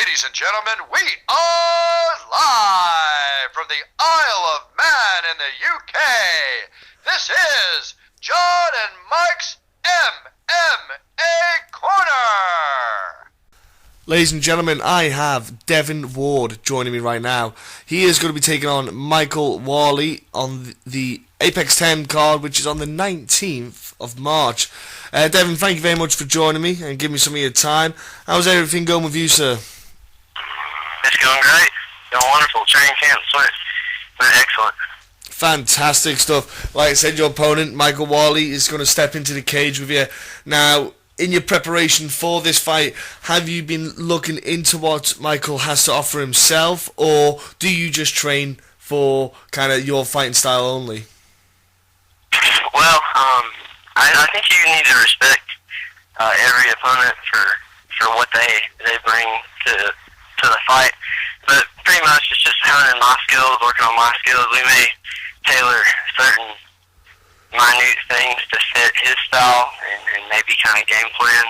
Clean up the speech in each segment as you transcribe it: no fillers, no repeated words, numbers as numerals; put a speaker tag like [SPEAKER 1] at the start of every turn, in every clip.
[SPEAKER 1] Ladies and gentlemen, we are live from the Isle of Man in the UK. This is John and Mike's MMA Corner.
[SPEAKER 2] Ladies and gentlemen, I have Devin Ward joining me right now. He is going to be taking on Michael Whaley on the Apex 10 card, which is on the 19th of March. Devin, thank you very much for joining me and giving me some of your time. How's everything going with you, sir?
[SPEAKER 3] It's going great. Going wonderful. Training camp, been excellent.
[SPEAKER 2] Fantastic stuff. Like I said, your opponent, Michael Whaley, is going to step into the cage with you. Now, in your preparation for this fight, have you been looking into what Michael has to offer himself, or do you just train for kind of your fighting style only?
[SPEAKER 3] Well, I think you need to respect every opponent for what they bring to the fight. But pretty much it's just honing my skills, working on my skills. We may tailor certain minute things to fit his style and maybe kind of game plan.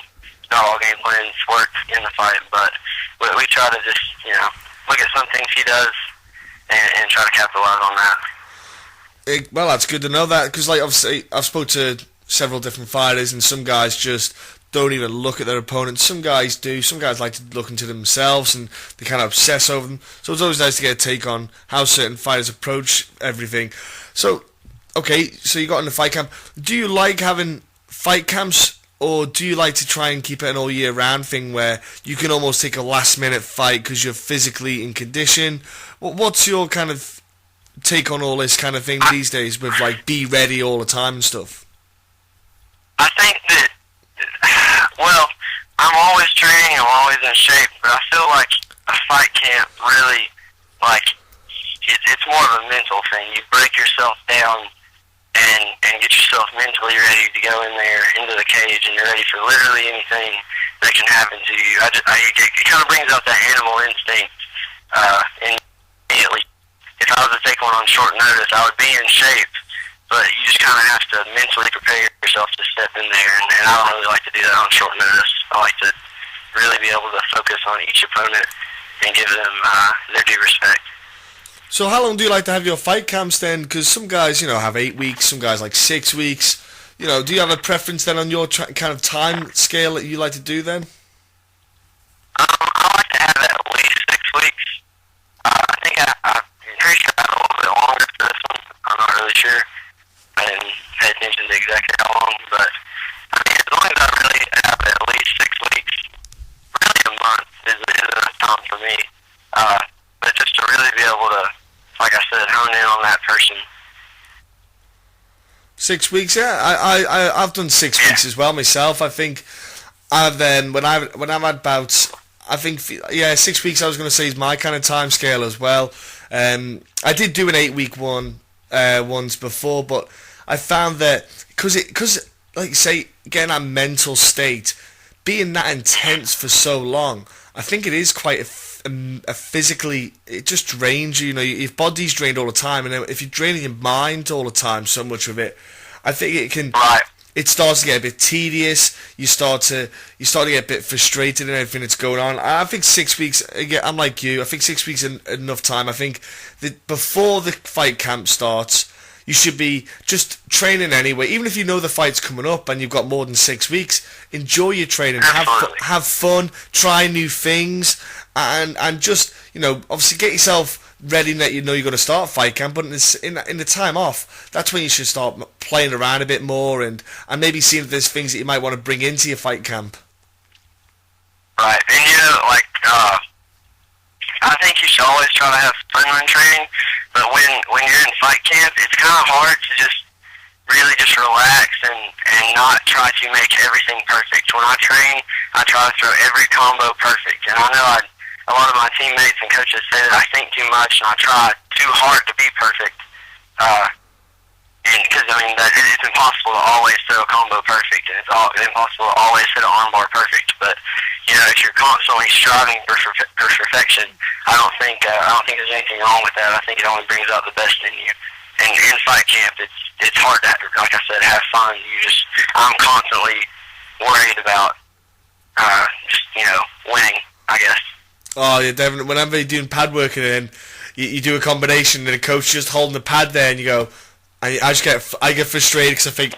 [SPEAKER 3] Not all game plans work in the fight, but we try to just, look at some things he does and try to capitalize on that.
[SPEAKER 2] Well, that's good to know that, because obviously I've spoke to several different fighters, and some guys just don't even look at their opponents. Some guys do. Some guys like to look into themselves, and they kind of obsess over them. So it's always nice to get a take on how certain fighters approach everything. So, okay, so you got in the fight camp. Do you like having fight camps, or do you like to try and keep it an all-year-round thing where you can almost take a last-minute fight because you're physically in condition? What's your kind of take on all this kind of thing these days with, be ready all the time and stuff?
[SPEAKER 3] I think that, well, I'm always training, I'm always in shape, but I feel like a fight camp really, it's more of a mental thing. You break yourself down and get yourself mentally ready to go in there, into the cage, and you're ready for literally anything that can happen to you. It kind of brings out that animal instinct, immediately. If I was to take one on short notice, I would be in shape, but you just kind of have to mentally prepare yourself to step in there, and I don't really like to do that on short notice. I like to really be able to focus on each opponent and give them their due respect.
[SPEAKER 2] So how long do you like to have your fight camps then? Because some guys, have 8 weeks, some guys like 6 weeks. Do you have a preference then on your kind of time scale that you like to do then?
[SPEAKER 3] I like to have it at least 6 weeks. I think I'm pretty sure I have a little bit longer for this one. I'm not really sure. I didn't pay attention to exactly how long, but as long as I really have at least 6 weeks, really a month is enough time for me. But just to really be able to, like I said, hone in on that person.
[SPEAKER 2] 6 weeks, yeah. I've done 6 weeks as well myself. I think when I'm at bouts, I think 6 weeks I was going to say is my kind of time scale as well. I did do an 8-week one once before, but I found that because like you say, getting that mental state, being that intense for so long, I think it is quite a physically, it just drains you. Your body's drained all the time, and if you're draining your mind all the time, so much of it, I think it can.
[SPEAKER 3] Right.
[SPEAKER 2] It starts to get a bit tedious. You start to get a bit frustrated in everything that's going on. I think 6 weeks. Again, I'm like you. I think 6 weeks is enough time. I think that before the fight camp starts, you should be just training anyway. Even if you know the fight's coming up and you've got more than 6 weeks, enjoy your training. Have fun. Try new things, and just obviously get yourself ready that you're going to start fight camp, but in the time off, that's when you should start playing around a bit more and maybe seeing if there's things that you might want to bring into your fight camp.
[SPEAKER 3] Right, and I think you should always try to have fun when training, but when you're in fight camp, it's kind of hard to just really just relax and not try to make everything perfect. When I train, I try to throw every combo perfect, and I know a lot of my teammates and coaches say that I think too much and I try too hard to be perfect. And because it's impossible to always throw a combo perfect, and it's impossible to always hit an armbar perfect. But if you're constantly striving for perfection, I don't think there's anything wrong with that. I think it only brings out the best in you. And in fight camp, it's hard to, like I said, have fun. I'm constantly worried about winning, I guess.
[SPEAKER 2] Oh yeah, Devin. Whenever you're doing pad work and then you do a combination and the coach just holding the pad there, and you go, I get frustrated because I think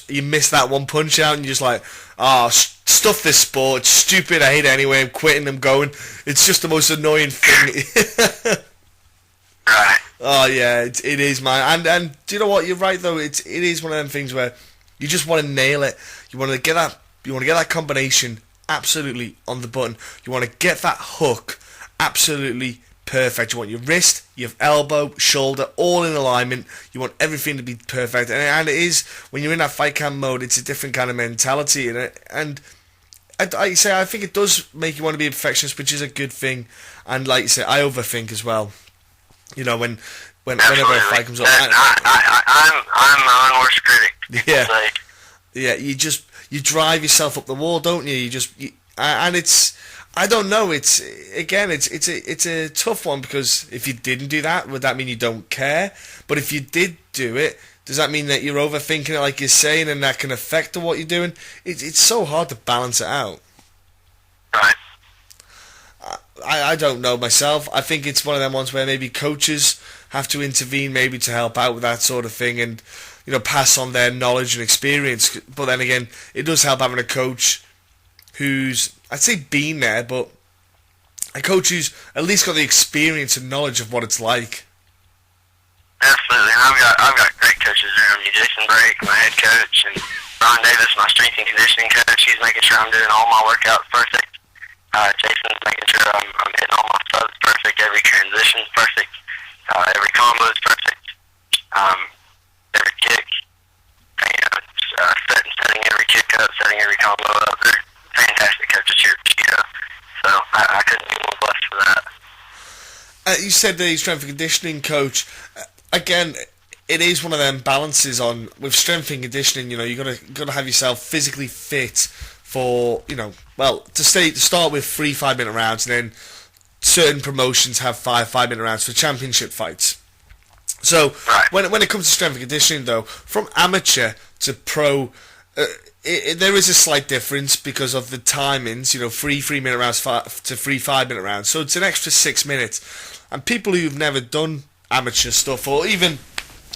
[SPEAKER 2] you missed that one punch out, and you're just like, oh, stuff this sport. It's stupid. I hate it anyway. I'm quitting. I'm going. It's just the most annoying thing.
[SPEAKER 3] Right.
[SPEAKER 2] Oh yeah, it is, man. And do you know what? You're right though. It is one of them things where you just want to nail it. You want to get that combination absolutely on the button. You want to get that hook absolutely perfect. You want your wrist, your elbow, shoulder, all in alignment. You want everything to be perfect. And it is, when you're in that fight camp mode, it's a different kind of mentality. And I think it does make you want to be a perfectionist, which is a good thing. And like you say, I overthink as well. You know, whenever a fight comes up,
[SPEAKER 3] I'm my own worst critic.
[SPEAKER 2] Yeah, yeah. You drive yourself up the wall, don't you? And it's, I don't know. It's a tough one, because if you didn't do that, would that mean you don't care? But if you did do it, does that mean that you're overthinking it, like you're saying, and that can affect what you're doing? It's so hard to balance it out.
[SPEAKER 3] Right.
[SPEAKER 2] I don't know myself. I think it's one of them ones where maybe coaches have to intervene, maybe to help out with that sort of thing, and pass on their knowledge and experience. But then again, it does help having a coach who's, I'd say, been there, but a coach who's at least got the experience and knowledge of what it's like.
[SPEAKER 3] Absolutely, and I've got great coaches around me. Jason Brake, my head coach, and Ron Davis, my strength and conditioning coach. He's making sure I'm doing all my workouts perfect. Jason's making sure I'm hitting all my subs perfect, every transition's perfect, every combo is perfect, every kick, setting every kick up, setting every combo up. They're fantastic coaches here at Cheeto, so I couldn't be more blessed for that.
[SPEAKER 2] You said the strength and conditioning coach. Again, it is one of them balances on with strength and conditioning. You gotta have yourself physically fit for, to start with 3 5-minute rounds, and then certain promotions have 5-minute rounds for championship fights. So
[SPEAKER 3] right.
[SPEAKER 2] when it comes to strength and conditioning, though, from amateur to pro, there is a slight difference because of the timings. 3 3-minute rounds to 3 5-minute rounds, so it's an extra 6 minutes. And people who've never done amateur stuff or even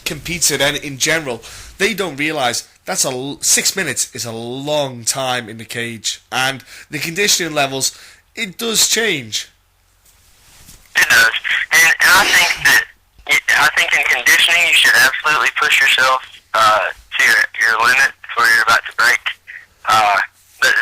[SPEAKER 2] competed in general, they don't realise 6 minutes is a long time in the cage, and the conditioning levels, it does change.
[SPEAKER 3] It does, and I think in conditioning you should absolutely push yourself to your limit before you're about to break. But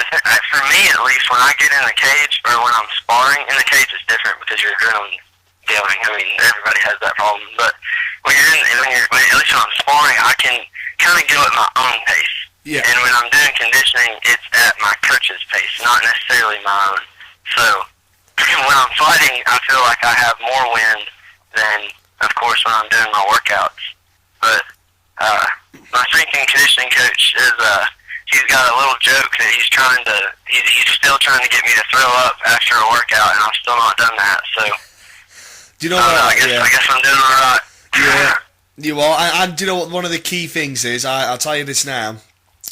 [SPEAKER 3] for me, at least, when I get in the cage or when I'm sparring in the cage, it's different because your adrenaline going. I mean, everybody has that problem, but at least when I'm sparring, I can kind of go at my own pace.
[SPEAKER 2] Yeah.
[SPEAKER 3] And when I'm doing conditioning, it's at my coach's pace, not necessarily my own. So when I'm fighting, I feel like I have more wind than, of course, when I'm doing my workouts. But my strength and conditioning coach is he's got a little joke that he's still trying to get me to throw up after a workout, and I've still not done that. So
[SPEAKER 2] do you know what?
[SPEAKER 3] I guess I'm doing all right.
[SPEAKER 2] Yeah, you are. And do you know what? One of the key things is, I'll tell you this now,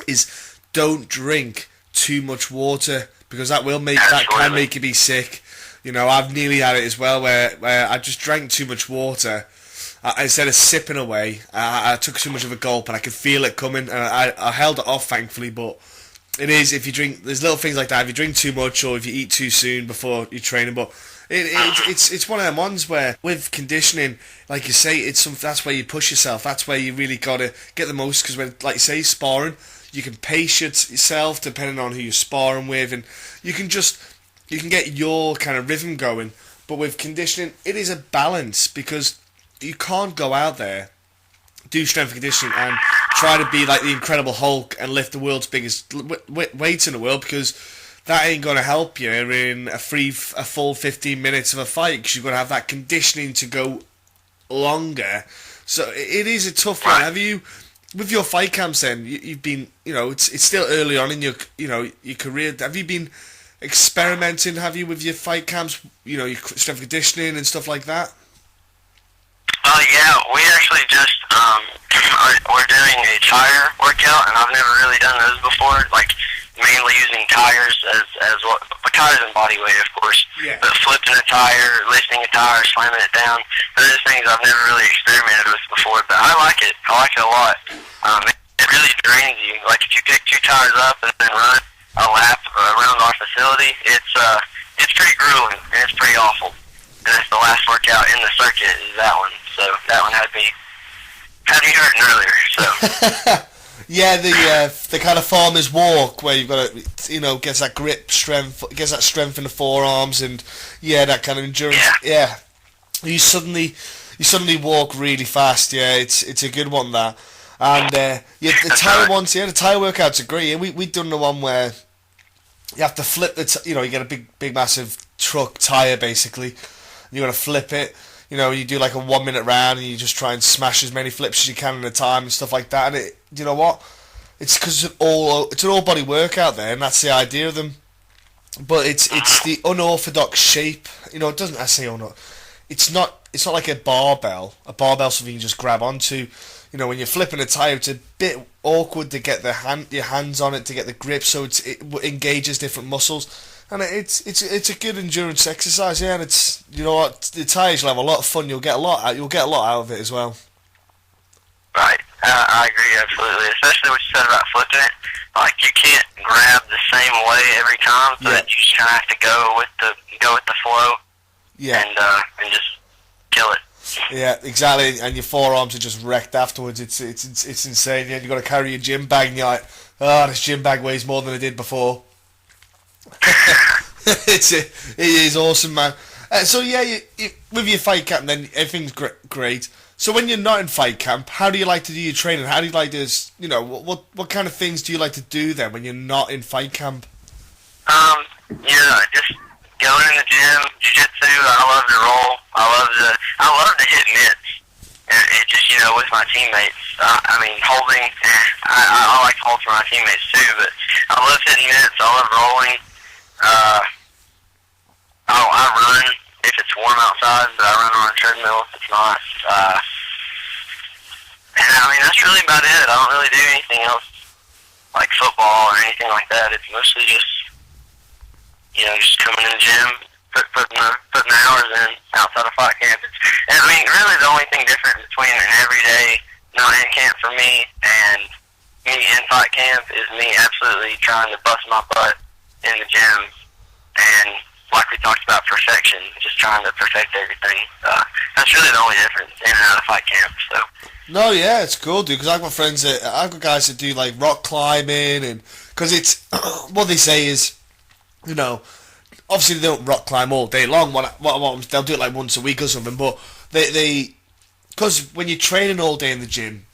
[SPEAKER 2] is don't drink too much water, because that can make you be sick. I've nearly had it as well, where I just drank too much water. Instead of sipping away, I took too much of a gulp, and I could feel it coming, and I held it off, thankfully. But it is, if you drink, there's little things like that. If you drink too much, or if you eat too soon before you're training, but it's one of them ones where with conditioning, like you say, that's where you push yourself. That's where you really gotta get the most, because when, like you say, sparring, you can pace yourself depending on who you're sparring with, and you can get your kind of rhythm going. But with conditioning, it is a balance, because you can't go out there, do strength and conditioning, and try to be like the Incredible Hulk and lift the world's biggest weights in the world, because that ain't going to help you in a full 15 minutes of a fight, because you've got to have that conditioning to go longer. So it is a tough one. Have you, with your fight camps then, you've been, it's still early on in your career, have you been experimenting, with your fight camps, your strength and conditioning and stuff like that?
[SPEAKER 3] Yeah, we actually just, we're doing a tire workout, and I've never really done those before. Like, mainly using tires as what tires and body weight, of course.
[SPEAKER 2] Yeah.
[SPEAKER 3] But flipping a tire, lifting a tire, slamming it down, those are things I've never really experimented with before. But I like it. I like it a lot. It really drains you. Like if you pick 2 tires up and then run a lap around our facility, it's pretty grueling and it's pretty awful. And that's the last workout in the circuit is that one. So that one had me hurting earlier. So.
[SPEAKER 2] Yeah, the kind of farmer's walk where you've got to, gets that grip strength, gets that strength in the forearms, and that kind of endurance. Yeah, you suddenly walk really fast. Yeah, it's a good one that. And the tire ones, the tire workouts are great. Yeah, we've done the one where you have to flip you get a big massive truck tire basically. You got to flip it. You do like a 1 minute round and you just try and smash as many flips as you can in a time and stuff like that. And you know what? It's because it's an all body workout there, and that's the idea of them. But it's the unorthodox shape. It doesn't. I say unorthodox. It's not like a barbell. A barbell something you just grab onto. When you're flipping a tire, it's a bit awkward to get your hands on it to get the grip. So it engages different muscles. And it's a good endurance exercise, yeah. And it's the tires will have a lot of fun. You'll get a lot out of it as well.
[SPEAKER 3] Right, I agree absolutely. Especially what you said about flipping it. Like you can't grab the same way every time, so that you just kind of have to go with the flow.
[SPEAKER 2] Yeah.
[SPEAKER 3] And just kill it.
[SPEAKER 2] Yeah, exactly. And your forearms are just wrecked afterwards. It's insane. Yeah, you got to carry your gym bag, and you're like, this gym bag weighs more than it did before. It is awesome, man. So you with your fight camp, then everything's great. So when you're not in fight camp, how do you like to do your training? How do you like to, what kind of things do you like to do then when you're not in fight camp?
[SPEAKER 3] Just going in the gym, jiu-jitsu. I love to roll. I love to hit mitts. And it just with my teammates. Holding. I like to hold for my teammates too, but I love hitting mitts. I love rolling. I run if it's warm outside, but I run on a treadmill if it's not. And that's really about it. I don't really do anything else like football or anything like that. It's mostly just just coming in the gym, putting the hours in outside of fight camp. Really the only thing different between an everyday not in camp for me and me in fight camp is me absolutely trying to bust my butt in the gym, and like we talked about, perfection, just trying to perfect everything. That's really the only difference in and out of fight camp. So.
[SPEAKER 2] No, yeah, it's cool, dude. Because I've got guys that do like rock climbing, and because it's what they say is, obviously they don't rock climb all day long. They'll do it like once a week or something. But because when you're training all day in the gym,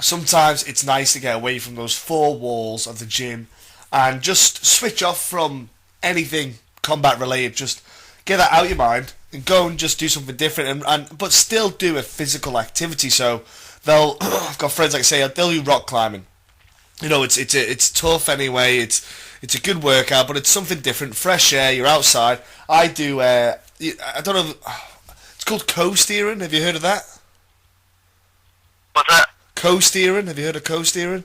[SPEAKER 2] sometimes it's nice to get away from those 4 walls of the gym and just switch off from anything combat related. Just get that out of your mind and go and just do something different, but still do a physical activity. So I've got friends like say they'll do rock climbing. It's tough anyway. It's a good workout, but it's something different. Fresh air. You're outside. I do. I don't know. It's called co-steering. Have you heard of that?
[SPEAKER 3] What's that?
[SPEAKER 2] Co-steering. Have you heard of co-steering?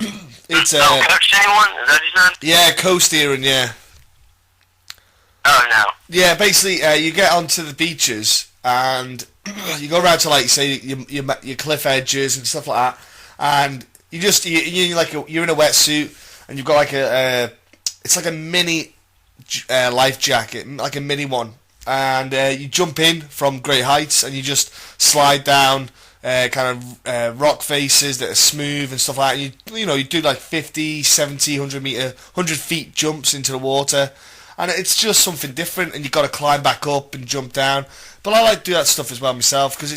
[SPEAKER 2] It's
[SPEAKER 3] coaching one? Is that what you said?
[SPEAKER 2] Yeah, co-steering. Yeah.
[SPEAKER 3] Oh no.
[SPEAKER 2] Yeah, basically, you get onto the beaches and you go around to like say your cliff edges and stuff like that, and you're in a wetsuit and you've got like it's like a mini life jacket, like a mini one, and you jump in from great heights and you just slide down rock faces that are smooth and stuff like that. And you do like 50, 70, 100 feet jumps into the water. And it's just something different, and you've got to climb back up and jump down. But I like to do that stuff as well myself, because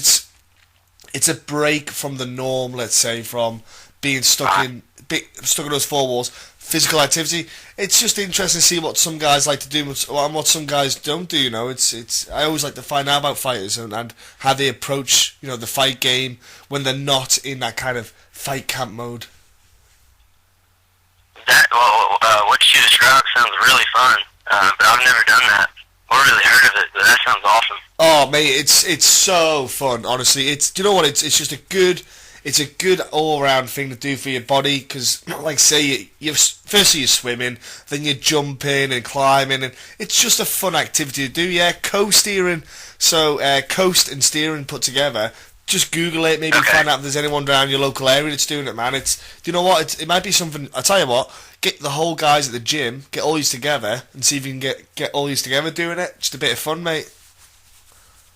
[SPEAKER 2] it's a break from the norm, let's say, from being stuck in those 4 walls. Physical activity. It's just interesting to see what some guys like to do and what some guys don't do. I always like to find out about fighters and how they approach the fight game when they're not in that kind of fight camp mode.
[SPEAKER 3] What you described sounds really fun. But I've never done that or really heard of it. But that sounds awesome.
[SPEAKER 2] Oh, mate, it's so fun. Honestly, do you know what? It's just a good it's a good all-round thing to do for your body, because, like say, firstly you're swimming, then you're jumping and climbing, and it's just a fun activity to do. Yeah, co-steering, so coast and steering put together. Just Google it, maybe find out if there's anyone around your local area that's doing it, man. Do you know what? It might be something. I tell you what, get the whole guys at the gym, get all these together, and see if you can get all these together doing it. Just a bit of fun, mate.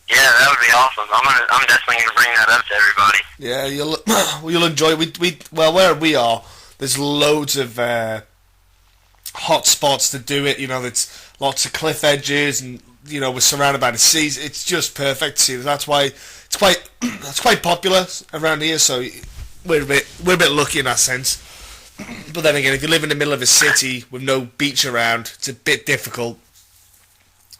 [SPEAKER 3] Yeah, that would be awesome. I'm definitely gonna bring that up to everybody.
[SPEAKER 2] Yeah, you'll enjoy it. Well, where we are, there's loads of hot spots to do it. You know, there's lots of cliff edges, and you know, we're surrounded by the seas. It's just perfect to see. That's why it's quite popular around here. So we're a bit lucky in that sense. But then again, if you live in the middle of a city with no beach around, it's a bit difficult.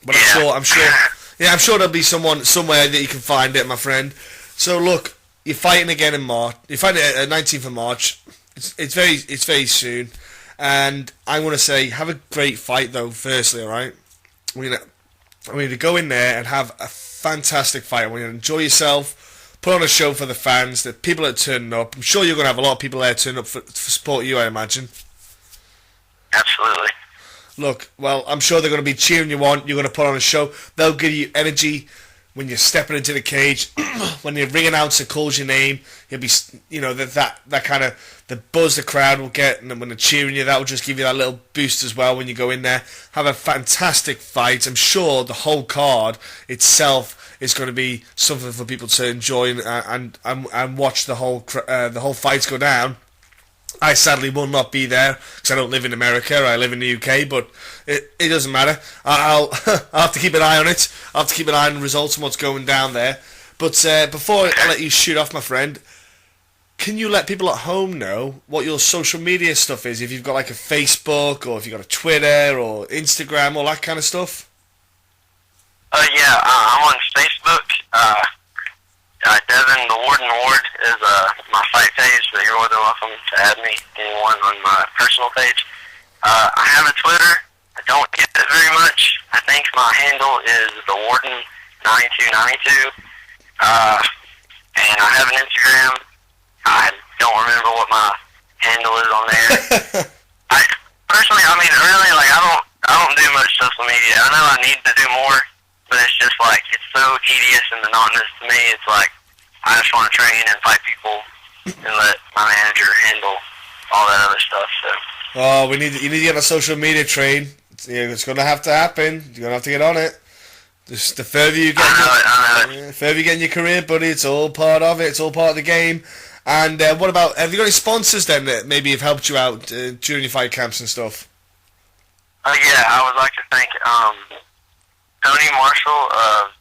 [SPEAKER 2] But I'm sure there'll be somewhere that you can find it, my friend. So look, you're fighting again in March. You're fighting at 19th of March. It's very soon, and I'm gonna say have a great fight though. Firstly, all right. We're gonna go in there and have a fantastic fight. We're gonna enjoy yourself, put on a show for the fans, the people that are turning up. I'm sure you're gonna have a lot of people there turning up for support you, I imagine.
[SPEAKER 3] Absolutely.
[SPEAKER 2] Look, well, I'm sure they're going to be cheering you on. You're going to put on a show. They'll give you energy when you're stepping into the cage. When the ring announcer calls your name, you'll be, you know, that kind of the buzz the crowd will get, and then when they're cheering you, that will just give you that little boost as well when you go in there. Have a fantastic fight. I'm sure the whole card itself is going to be something for people to enjoy and watch the whole fights go down. I sadly will not be there because I don't live in America. I live in the UK, but it doesn't matter. I'll have to keep an eye on it. I'll have to keep an eye on the results and what's going down there. But before I let you shoot off, my friend, can you let people at home know what your social media stuff is? If you've got like a Facebook, or if you've got a Twitter or Instagram, all that kind of stuff?
[SPEAKER 3] Yeah, I'm on Facebook. Devin Ward is my fight page, but you're more than welcome to add me, anyone on my personal page. I have a Twitter. I don't get it very much. I think my handle is the Warden9292. And I have an Instagram. I don't remember what my handle is on there. Really, like, I don't do much social media. I know I need to do more, but it's just like, it's so tedious and monotonous to me. It's like, I just want to train and fight people and let my manager handle all that other stuff. So.
[SPEAKER 2] Oh, you need to get on a social media train. It's going to have to happen. You're going to have to get on it. Just the further you get,
[SPEAKER 3] I know it.
[SPEAKER 2] The further you get in your career, buddy, it's all part of it. It's all part of the game. And what about, have you got any sponsors then that maybe have helped you out during your fight camps and stuff?
[SPEAKER 3] Yeah, I would like to thank Tony Marshall of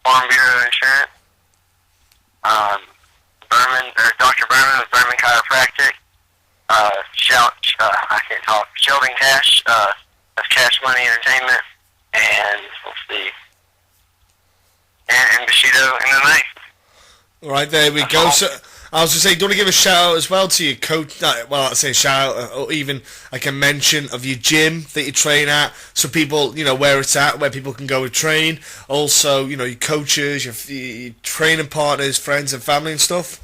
[SPEAKER 3] Farm Bureau Insurance. Dr. Berman of Berman Chiropractic, I can't talk, Sheldon Cash of Cash Money Entertainment, and let's see, and Bushido MMA.
[SPEAKER 2] All right, there we go. So I was going to say, do you want to give a shout out as well to your coach? Well, I'd say a shout out, or even like a mention of your gym that you train at, so people, you know, where it's at, where people can go and train. Also, you know, your coaches, your training partners, friends, and family and stuff.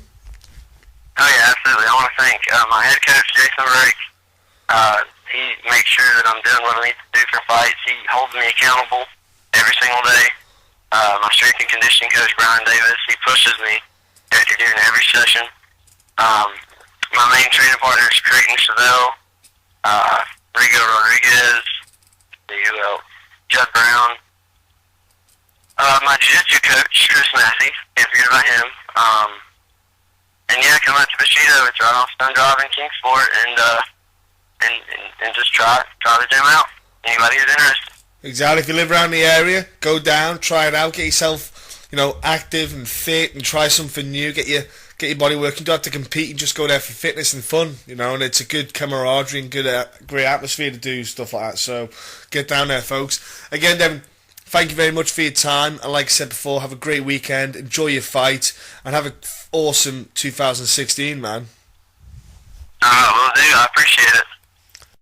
[SPEAKER 3] Oh yeah, absolutely. I want to thank my head coach, Jason Rake. He makes sure that I'm doing what I need to do for fights. He holds me accountable every single day. My strength and conditioning coach, Brian Davis, he pushes me during every session. My main training partner is Creighton Chevelle, Rigo Rodriguez, Judd Brown. My jiu-jitsu coach, Chris Massey, can't forget about him. And yeah, come out to Bushido. It's right off Stone Drive in Kingsport, and just try the gym out. Anybody who's interested.
[SPEAKER 2] Exactly. If you live around the area, go down, try it out, get yourself, you know, active and fit, and try something new. Get your body working. You don't have to compete. And just go there for fitness and fun, you know. And it's a good camaraderie and great atmosphere to do stuff like that. So get down there, folks. Again, Devin, thank you very much for your time. And like I said before, have a great weekend. Enjoy your fight, and have an awesome 2016, man.
[SPEAKER 3] Will do. I appreciate it.